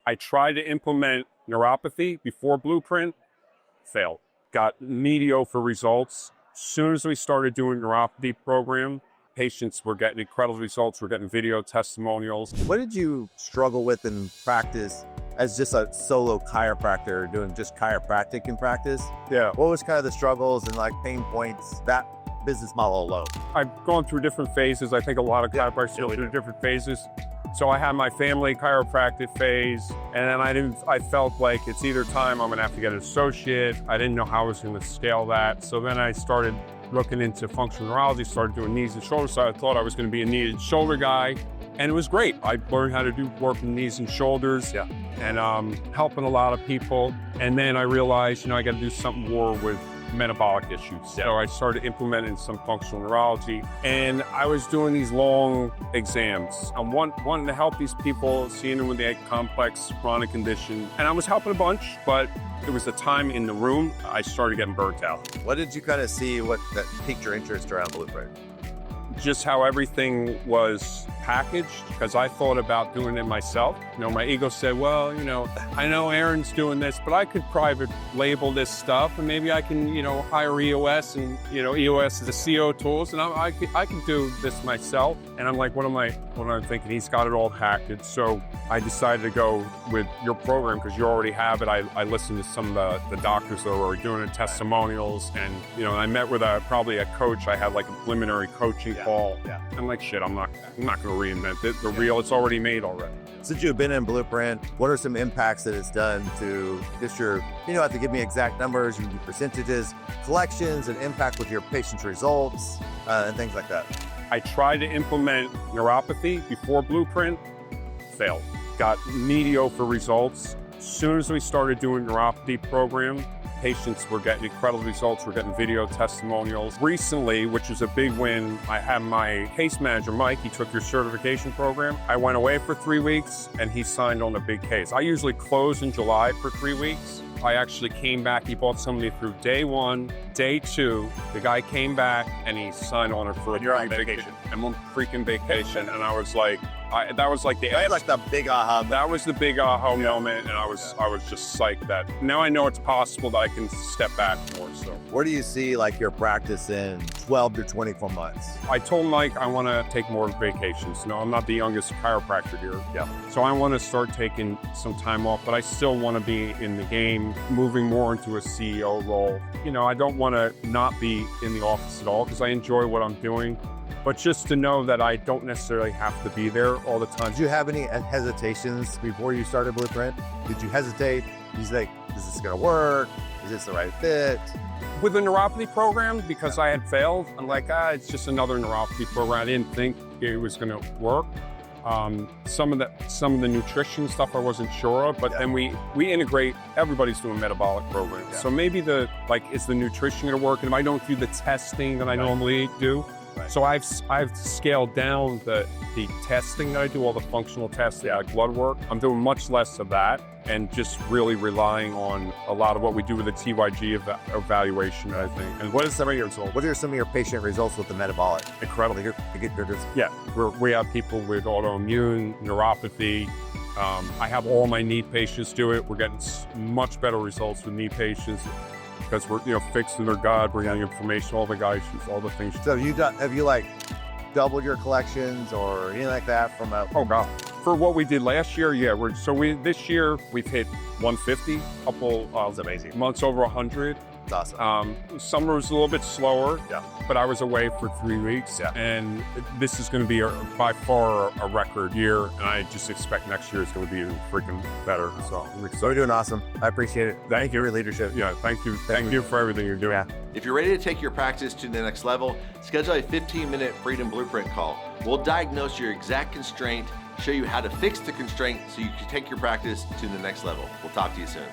I tried to implement neuropathy before Blueprint, failed. Got mediocre results. As soon as we started doing neuropathy program, patients were getting incredible results. We're getting video testimonials. What did you struggle with in practice as just a solo chiropractor doing just chiropractic in practice? Yeah. What was kind of the struggles and like pain points that business model alone? I've gone through different phases. I think a lot of chiropractors go through different phases. So I had my family chiropractic phase, and then I felt like it's either time I'm gonna have to get an associate. I didn't know how I was gonna scale that. So then I started looking into functional neurology, started doing knees and shoulders. So I thought I was gonna be a knee and shoulder guy, and it was great. I learned how to do work in knees and shoulders, and helping a lot of people. And then I realized, I gotta do something more with metabolic issues. So I started implementing some functional neurology, and I was doing these long exams. I'm wanting to help these people, seeing them when they had complex chronic condition, and I was helping a bunch, but there was a time in the room I started getting burnt out. What did you kind of see that piqued your interest around Blueprint? Just how everything was packaged, because I thought about doing it myself. My ego said, well, I know Aaron's doing this, but I could private label this stuff, and maybe I can, hire EOS, and EOS is the CO tools, and I can do this myself. And I'm like, what am I thinking? He's got it all packaged. So I decided to go with your program because you already have it. I listened to some of the doctors that were doing it, testimonials, and I met with probably a coach. I had like a preliminary coaching call. I'm like, shit, I'm not going to reinvent it. The real, it's already made already. Since you've been in Blueprint, what are some impacts that it's done to just your, you don't have to give me exact numbers, you can do percentages, collections, and impact with your patients' results, and things like that? I tried to implement neuropathy before Blueprint, failed. Got mediocre results. As soon as we started doing neuropathy program, patients were getting incredible results. We're getting video testimonials. Recently, which was a big win, I had my case manager, Mike, he took your certification program. I went away for 3 weeks and he signed on a big case. I usually close in July for 3 weeks. I actually came back, he bought somebody through day 1, day 2. The guy came back and he signed on it for a vacation. I'm on freaking vacation, and I was like, that was like the big aha. That was the big aha moment, and I was just psyched that now I know it's possible that I can step back more. So where do you see like your practice in 12 to 24 months? I told Mike I want to take more vacations. I'm not the youngest chiropractor here. So I want to start taking some time off, but I still want to be in the game, moving more into a CEO role. I don't want to not be in the office at all because I enjoy what I'm doing. But just to know that I don't necessarily have to be there all the time. Did you have any hesitations before you started Blueprint? Did you hesitate? Did you think, is this going to work? Is this the right fit? With the neuropathy program, because I had failed, I'm like, it's just another neuropathy program. I didn't think it was going to work. Some of the nutrition stuff I wasn't sure of, but then we integrate, everybody's doing metabolic programs. So maybe is the nutrition going to work? And if I don't do the testing that I normally do, so I've scaled down the testing that I do, all the functional testing, like blood work. I'm doing much less of that and just really relying on a lot of what we do with the TYG evaluation, I think. And what are some of your patient results with the metabolic? Incredible. We have people with autoimmune, neuropathy. I have all my knee patients do it. We're getting much better results with knee patients, because we're fixing their gut, bringing information, all the guys, all the things. So have you like doubled your collections or anything like that from a? Oh God, for what we did last year, this year we've hit 150, That's amazing. Months over 100. That's awesome. Summer was a little bit slower, but I was away for 3 weeks, and this is going to be by far a record year, and I just expect next year is going to be even freaking better. So you're doing awesome. I appreciate it. Thank you for your leadership. Thank you. Thank you for everything you're doing. If you're ready to take your practice to the next level, schedule a 15-minute Freedom Blueprint call. We'll diagnose your exact constraint, show you how to fix the constraint so you can take your practice to the next level. We'll talk to you soon.